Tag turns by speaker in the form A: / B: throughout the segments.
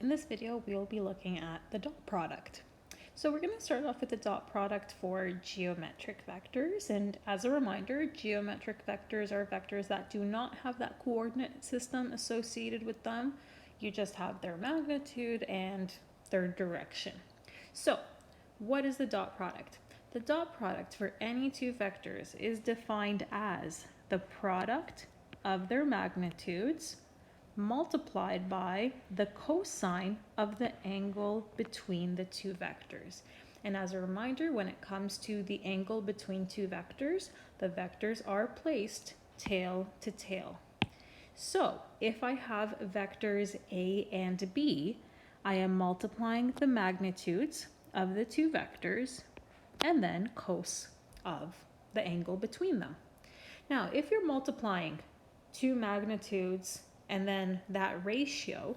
A: In this video, we'll be looking at the dot product. So we're going to start off with the dot product for geometric vectors. And as a reminder, geometric vectors are vectors that do not have that coordinate system associated with them. You just have their magnitude and their direction. So what is the dot product? The dot product for any two vectors is defined as the product of their magnitudes multiplied by the cosine of the angle between the two vectors. And as a reminder, when it comes to the angle between two vectors, the vectors are placed tail to tail. So if I have vectors A and B, I am multiplying the magnitudes of the two vectors and then cos of the angle between them. Now, if you're multiplying two magnitudes and then that ratio,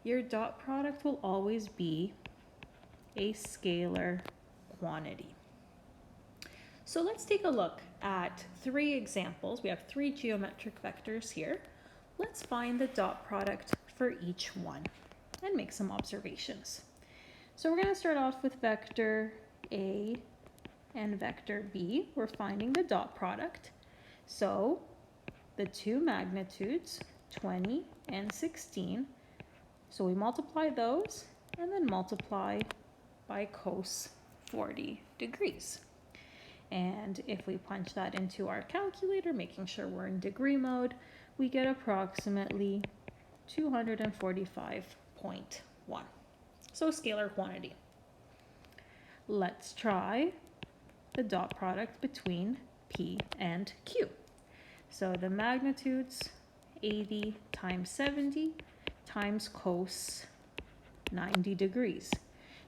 A: your dot product will always be a scalar quantity. So let's take a look at three examples. We have three geometric vectors here. Let's find the dot product for each one and make some observations. So we're going to start off with vector A and vector B. We're finding the dot product. So the two magnitudes, 20 and 16. So we multiply those and then multiply by cos 40 degrees. And if we punch that into our calculator, making sure we're in degree mode, we get approximately 245.1. So scalar quantity. Let's try the dot product between P and Q. So the magnitudes, 80 times 70 times cos 90 degrees.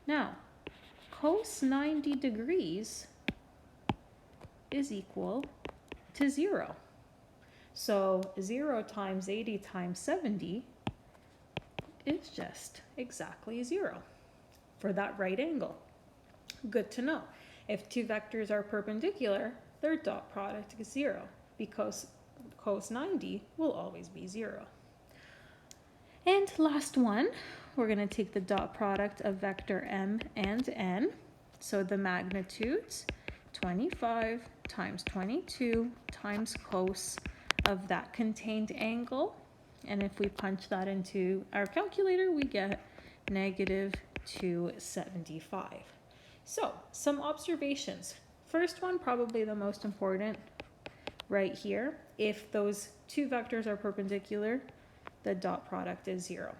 A: Now, cos 90 degrees is equal to 0. So 0 times 80 times 70 is just exactly 0 for that right angle. Good to know. If two vectors are perpendicular, their dot product is 0 because cos 90 will always be 0. And last one, we're going to take the dot product of vector M and N. So the magnitudes, 25 times 22 times cos of that contained angle. And if we punch that into our calculator, we get negative 275. So some observations. First one, probably the most important, right here. If those two vectors are perpendicular, the dot product is 0.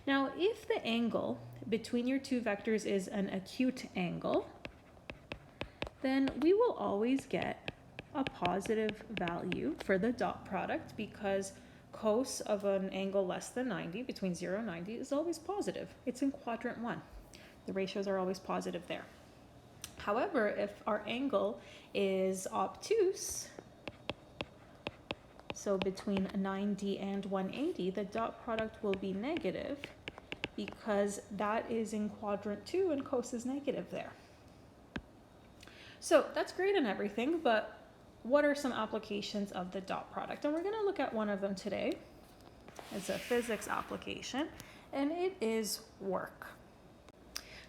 A: Now, if the angle between your two vectors is an acute angle, then we will always get a positive value for the dot product because cos of an angle less than 90, between 0 and 90, is always positive. It's in quadrant 1. The ratios are always positive there. However, if our angle is obtuse, so between 90 and 180, the dot product will be negative because that is in quadrant 2 and cos is negative there. So that's great and everything, but what are some applications of the dot product? And we're going to look at one of them today. It's a physics application, and it is work.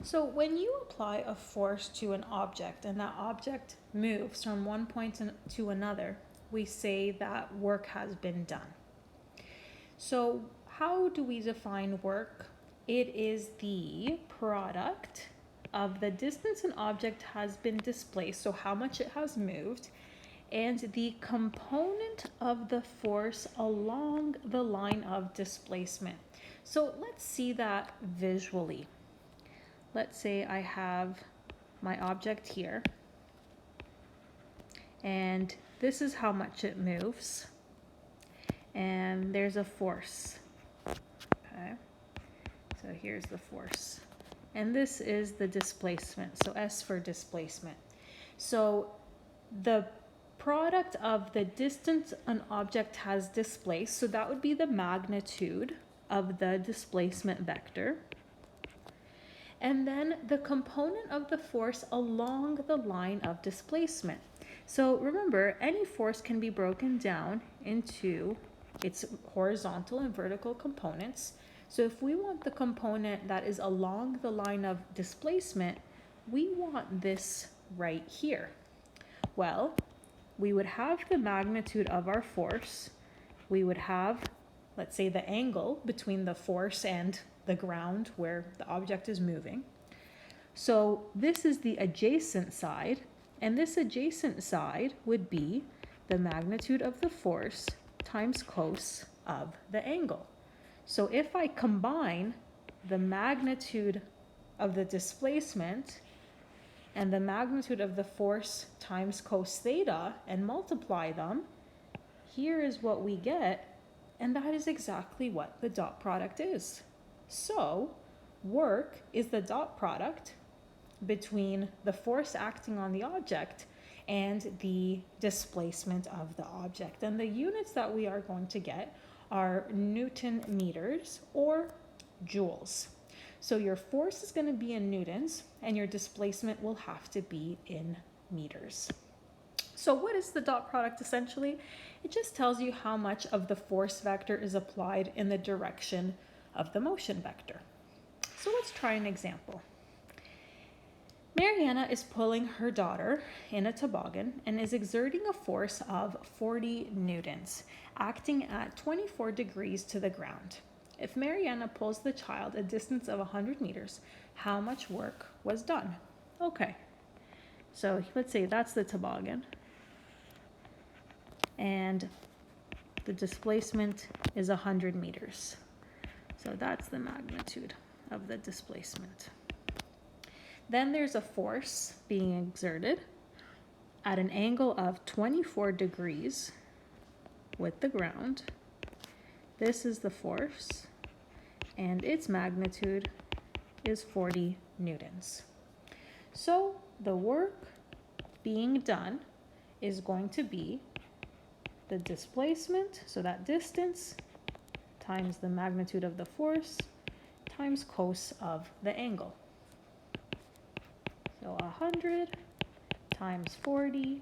A: So when you apply a force to an object and that object moves from one point to another, we say that work has been done. So how do we define work? It is the product of the distance an object has been displaced, so how much it has moved, and the component of the force along the line of displacement. So let's see that visually. Let's say I have my object here, and this is how much it moves, and there's a force. Okay, so here's the force, and this is the displacement, so S for displacement. So the product of the distance an object has displaced, so that would be the magnitude of the displacement vector, and then the component of the force along the line of displacement. So remember, any force can be broken down into its horizontal and vertical components. So if we want the component that is along the line of displacement, we want this right here. Well, we would have the magnitude of our force. We would have, let's say, the angle between the force and the ground where the object is moving. So this is the adjacent side, and this adjacent side would be the magnitude of the force times cos of the angle. So if I combine the magnitude of the displacement and the magnitude of the force times cos theta and multiply them, here is what we get, and that is exactly what the dot product is. So work is the dot product between the force acting on the object and the displacement of the object. And the units that we are going to get are Newton meters or joules. So your force is going to be in newtons and your displacement will have to be in meters. So what is the dot product essentially? It just tells you how much of the force vector is applied in the direction of the motion vector. So let's try an example. Mariana is pulling her daughter in a toboggan and is exerting a force of 40 newtons, acting at 24 degrees to the ground. If Mariana pulls the child a distance of 100 meters, how much work was done? Okay, so let's say that's the toboggan, and the displacement is 100 meters. So that's the magnitude of the displacement. Then there's a force being exerted at an angle of 24 degrees with the ground. This is the force, and its magnitude is 40 newtons. So the work being done is going to be the displacement, so that distance, times the magnitude of the force, times cos of the angle. So 100 times 40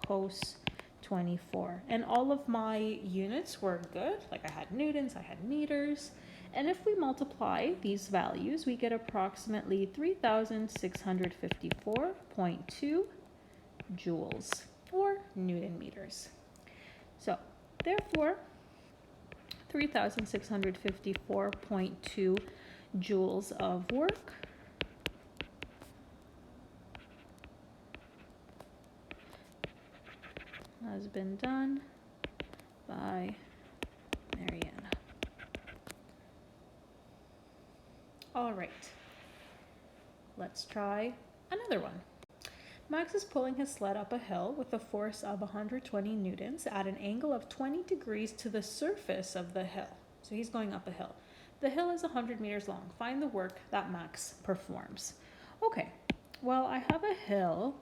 A: cos 24. And all of my units were good. Like I had newtons, I had meters. And if we multiply these values, we get approximately 3,654.2 joules or Newton meters. So therefore, 3,654.2 joules of work has been done by Mariana. All right, let's try another one. Max is pulling his sled up a hill with a force of 120 newtons at an angle of 20 degrees to the surface of the hill. So he's going up a hill. The hill is 100 meters long. Find the work that Max performs. Okay, well, I have a hill.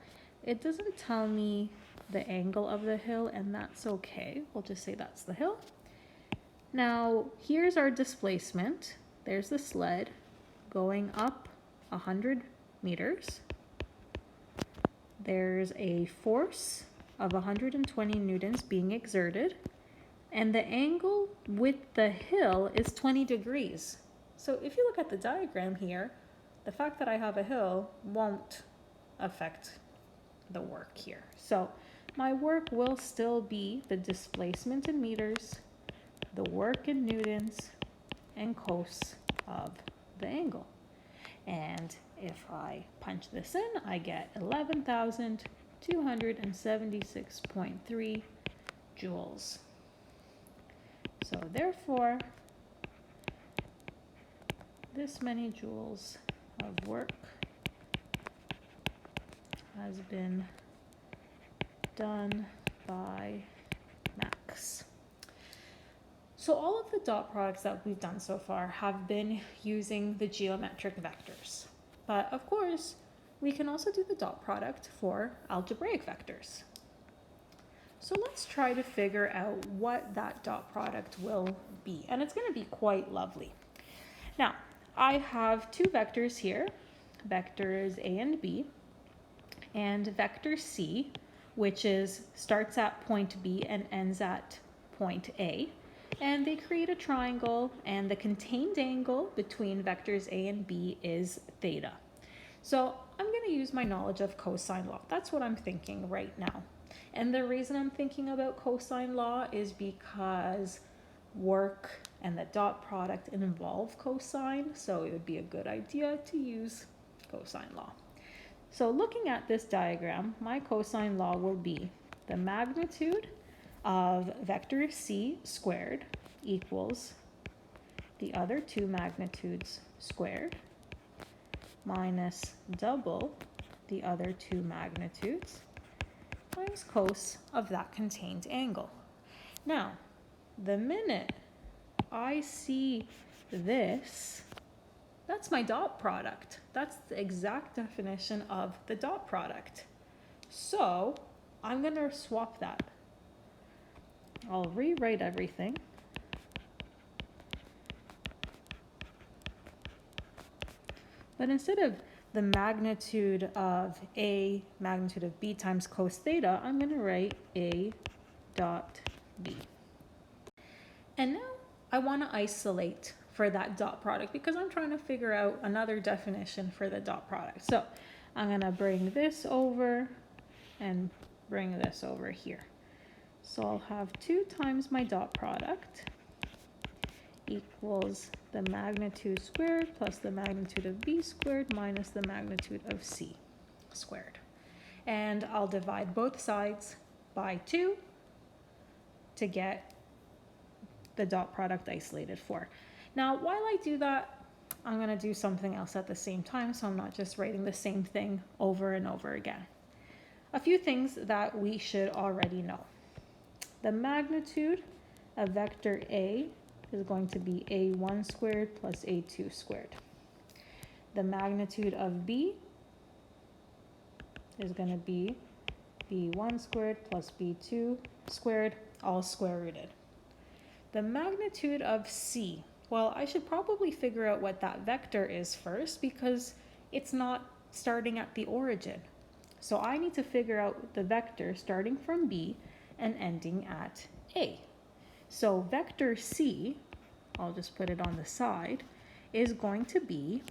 A: It doesn't tell me the angle of the hill, and that's okay. We'll just say that's the hill. Now, here's our displacement. There's the sled going up 100 meters. There's a force of 120 newtons being exerted, and the angle with the hill is 20 degrees. So if you look at the diagram here, the fact that I have a hill won't affect the work here. So my work will still be the displacement in meters, the work in newtons, and cos of the angle. And if I punch this in, I get 11,276.3 joules. So therefore, this many joules of work has been done by Max. So all of the dot products that we've done so far have been using the geometric vectors. But of course, we can also do the dot product for algebraic vectors. So let's try to figure out what that dot product will be. And it's going to be quite lovely. Now, I have two vectors here, vectors A and B, and vector C, which starts at point B and ends at point A. and they create a triangle, and the contained angle between vectors A and B is theta. So I'm going to use my knowledge of cosine law. That's what I'm thinking right now. And the reason I'm thinking about cosine law is because work and the dot product involve cosine, so it would be a good idea to use cosine law. So looking at this diagram, my cosine law will be the magnitude of vector C squared equals the other two magnitudes squared minus double the other two magnitudes times cos of that contained angle. Now, the minute I see this, that's my dot product. That's the exact definition of the dot product. So I'm going to swap that. I'll rewrite everything. But instead of the magnitude of A, magnitude of B times cos theta, I'm going to write A dot B. And now I want to isolate for that dot product because I'm trying to figure out another definition for the dot product. So I'm going to bring this over and bring this over here. So I'll have 2 times my dot product equals the magnitude squared plus the magnitude of B squared minus the magnitude of C squared. And I'll divide both sides by 2 to get the dot product isolated for. Now, while I do that, I'm going to do something else at the same time, so I'm not just writing the same thing over and over again. A few things that we should already know. The magnitude of vector A is going to be A1 squared plus A2 squared. The magnitude of B is going to be B1 squared plus B2 squared, all square rooted. The magnitude of C, well, I should probably figure out what that vector is first because it's not starting at the origin. So I need to figure out the vector starting from B and ending at A. So vector C, I'll just put it on the side, is going to be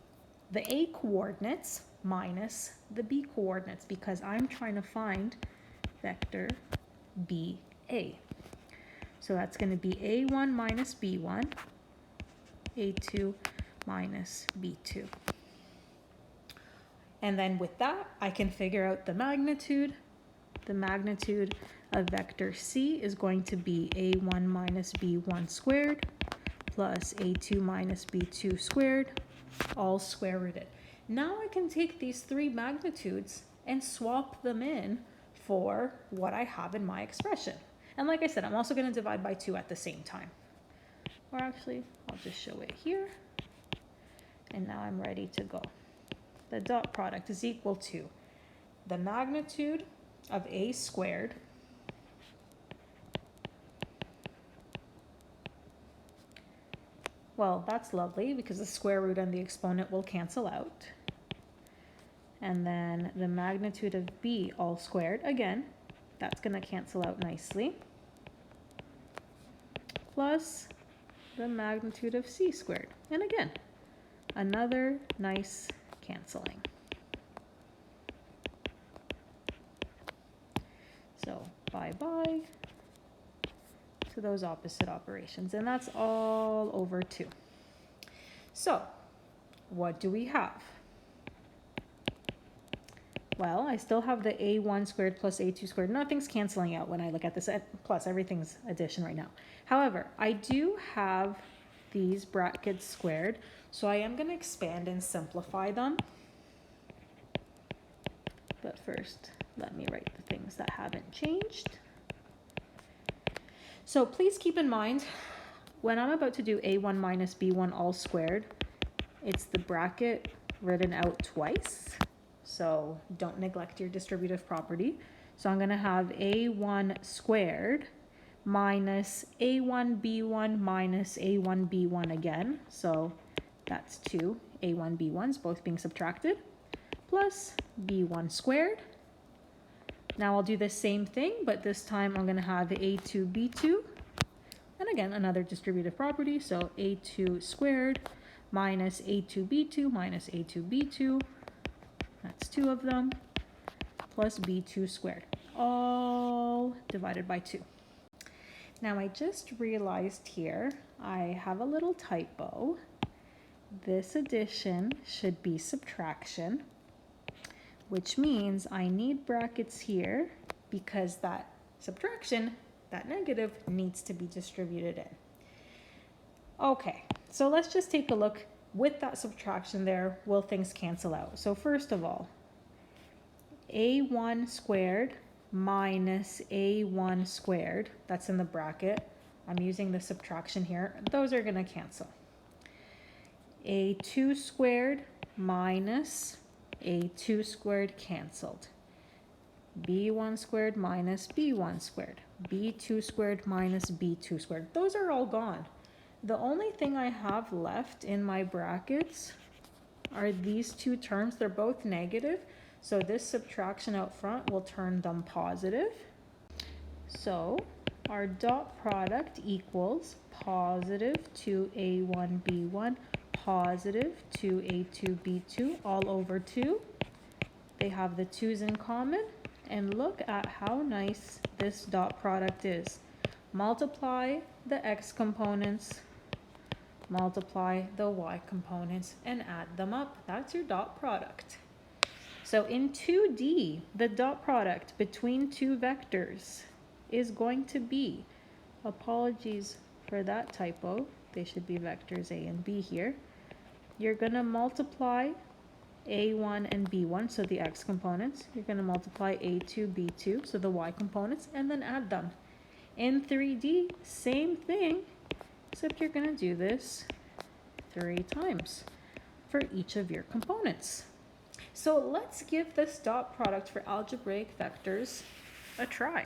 A: the A coordinates minus the B coordinates because I'm trying to find vector BA. So that's going to be A1 minus B1, A2 minus B2. And then with that, I can figure out the magnitude. The magnitude of vector C is going to be A1 minus B1 squared plus A2 minus B2 squared, all square rooted. Now I can take these 3 magnitudes and swap them in for what I have in my expression. And like I said, I'm also going to divide by 2 at the same time. Or actually, I'll just show it here. And now I'm ready to go. The dot product is equal to the magnitude of A squared well, that's lovely because the square root and the exponent will cancel out. And then the magnitude of B all squared, again, that's going to cancel out nicely. Plus the magnitude of C squared. And again, another nice canceling. So bye-bye to those opposite operations. And that's all over 2. So what do we have? Well, I still have the A1 squared plus A2 squared. Nothing's canceling out when I look at this, plus everything's addition right now. However, I do have these brackets squared, so I am going to expand and simplify them. But first, let me write the things that haven't changed. So please keep in mind, when I'm about to do A1 minus B1 all squared, it's the bracket written out twice. So don't neglect your distributive property. So I'm going to have A1 squared minus A1 B1 minus A1 B1 again. So that's 2 A1 B1s both being subtracted plus B1 squared. Now I'll do the same thing, but this time I'm going to have A2 B2 And again, another distributive property, so a2 squared minus a2b2 minus a2b2, that's 2 of them, plus b2 squared, all divided by 2. Now I just realized here I have a little typo. This addition should be subtraction, which means I need brackets here because that subtraction, that negative, needs to be distributed in. Okay, so let's just take a look. With that subtraction there, will things cancel out? So first of all, a1 squared minus a1 squared, that's in the bracket. I'm using the subtraction here. Those are going to cancel. a2 squared minus a2 squared canceled. b1 squared minus b1 squared. b2 squared minus b2 squared. Those are all gone. The only thing I have left in my brackets are these two terms. They're both negative, so this subtraction out front will turn them positive. So our dot product equals positive 2a1b1 positive 2a2b2 all over 2. They have the 2's in common, and look at how nice this dot product is. Multiply the x components, multiply the y components, and add them up. That's your dot product. So in 2D, the dot product between two vectors is going to be, apologies for that typo, they should be vectors A and B here. You're going to multiply a1 and b1, so the x components. You're going to multiply a2, b2, so the y components, and then add them. In 3D, same thing, except you're going to do this 3 times for each of your components. So let's give this dot product for algebraic vectors a try.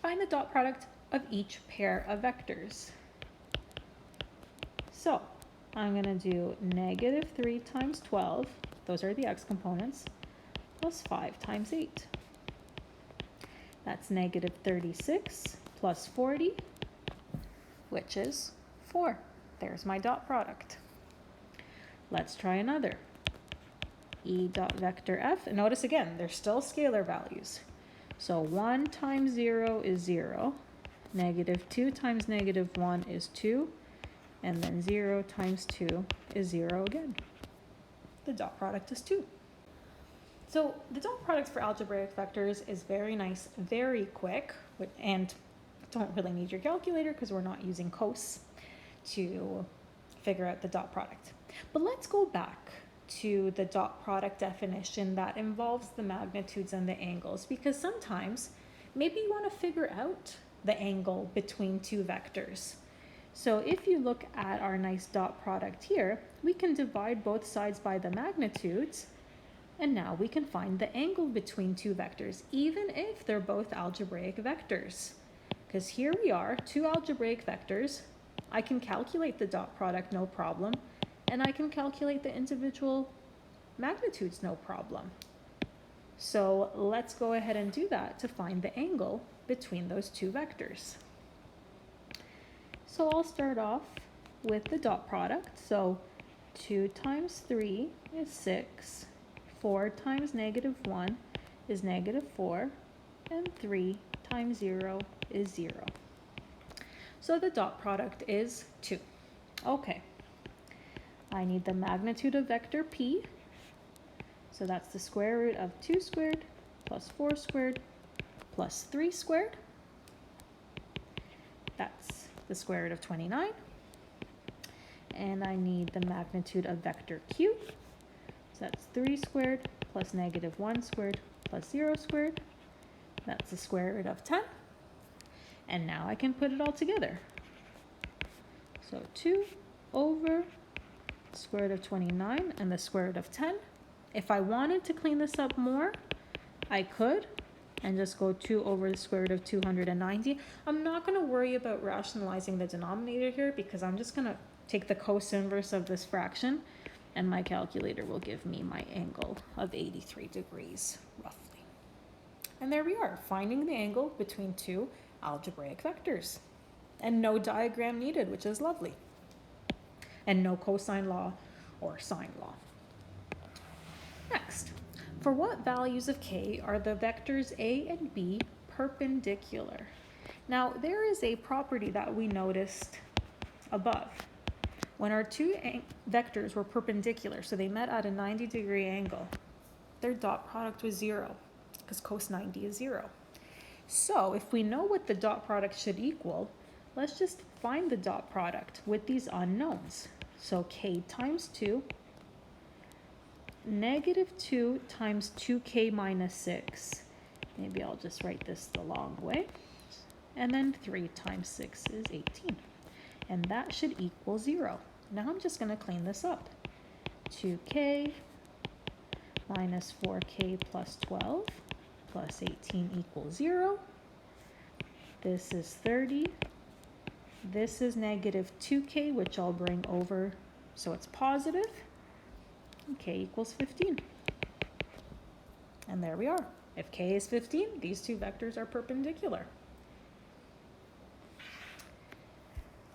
A: Find the dot product of each pair of vectors. So I'm going to do negative 3 times 12, those are the x components, plus 5 times 8. That's negative 36 plus 40, which is 4. There's my dot product. Let's try another. E dot vector f, and notice again, they're still scalar values. So 1 times 0 is 0, negative 2 times negative 1 is 2, and then 0 times 2 is 0 again. The dot product is 2. So the dot product for algebraic vectors is very nice, very quick, and don't really need your calculator because we're not using cos to figure out the dot product. But let's go back to the dot product definition that involves the magnitudes and the angles, because sometimes maybe you want to figure out the angle between two vectors. So if you look at our nice dot product here, we can divide both sides by the magnitudes, and now we can find the angle between two vectors, even if they're both algebraic vectors. Because here we are, two algebraic vectors. I can calculate the dot product, no problem, and I can calculate the individual magnitudes, no problem. So let's go ahead and do that to find the angle between those two vectors. So I'll start off with the dot product. So 2 times 3 is 6, 4 times negative 1 is negative 4, and 3 times 0 is 0. So the dot product is 2. Okay. I need the magnitude of vector p. So that's the square root of 2 squared plus 4 squared plus 3 squared. That's the square root of 29. And I need the magnitude of vector q. So that's 3 squared plus negative 1 squared plus 0 squared. That's the square root of 10. And now I can put it all together. So 2 over square root of 29 and the square root of 10. If I wanted to clean this up more, I could, and just go 2 over the square root of 290. I'm not going to worry about rationalizing the denominator here because I'm just going to take the cos inverse of this fraction, and my calculator will give me my angle of 83 degrees, roughly. And there we are, finding the angle between two algebraic vectors. and no diagram needed, which is lovely. And no cosine law or sine law. Next, for what values of k are the vectors a and b perpendicular? Now, there is a property that we noticed above. When our two vectors were perpendicular, so they met at a 90-degree angle, their dot product was 0, because cos 90 is 0. So if we know what the dot product should equal, let's just find the dot product with these unknowns. So k times 2, negative 2 times 2k minus 6. Maybe I'll just write this the long way. And then 3 times 6 is 18. And that should equal 0. Now I'm just going to clean this up. 2k minus 4k plus 12 plus 18 equals 0. This is 30. This is negative 2k, which I'll bring over so it's positive. And k equals 15. And there we are. If k is 15, these two vectors are perpendicular.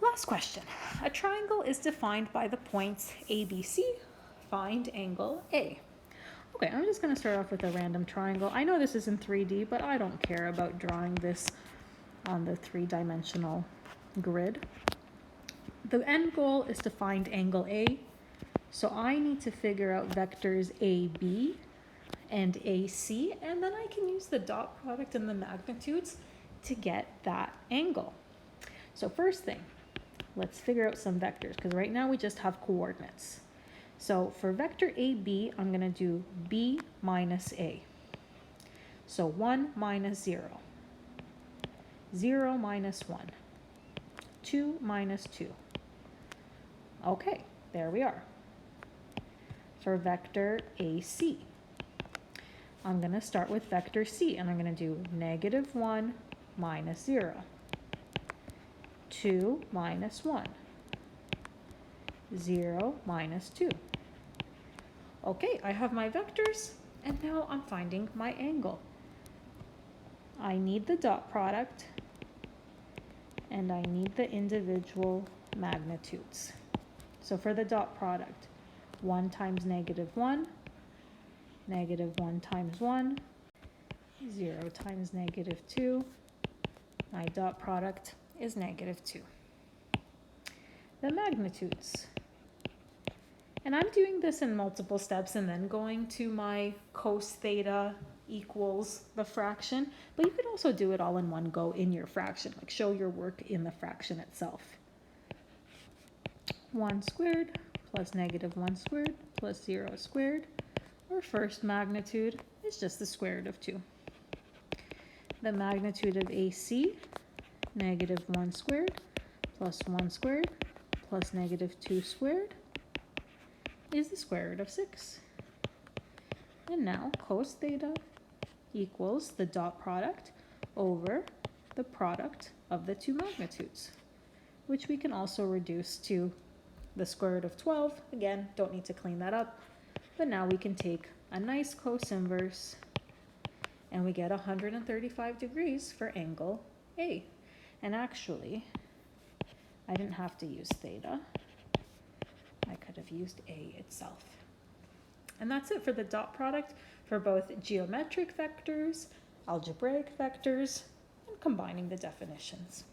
A: Last question. A triangle is defined by the points ABC. Find angle A. Okay, I'm just going to start off with a random triangle. I know this is in 3D, but I don't care about drawing this on the three-dimensional grid. The end goal is to find angle A. So I need to figure out vectors AB and AC, and then I can use the dot product and the magnitudes to get that angle. So first thing, let's figure out some vectors, because right now we just have coordinates. So for vector AB, I'm going to do B minus A. So 1 minus 0. 0 minus 1. 2 minus 2. Okay, there we are. For vector AC, I'm going to start with vector C, and I'm going to do negative 1 minus 0. 2 minus 1. 0 minus 2. Okay, I have my vectors, and now I'm finding my angle. I need the dot product, and I need the individual magnitudes. So for the dot product, 1 times negative 1, negative 1 times 1, 0 times negative 2. My dot product is negative 2. The magnitudes. And I'm doing this in multiple steps and then going to my cos theta equals the fraction, but you could also do it all in one go in your fraction, like show your work in the fraction itself. 1 squared plus negative 1 squared plus 0 squared. Our first magnitude is just the square root of 2. The magnitude of AC, negative 1 squared plus 1 squared plus negative 2 squared is the square root of 6. And now cos theta equals the dot product over the product of the two magnitudes, which we can also reduce to the square root of 12. Again, don't need to clean that up, but now we can take a nice cos inverse and we get 135 degrees for angle A. And actually, I didn't have to use theta. I could have used A itself. And that's it for the dot product for both geometric vectors, algebraic vectors, and combining the definitions.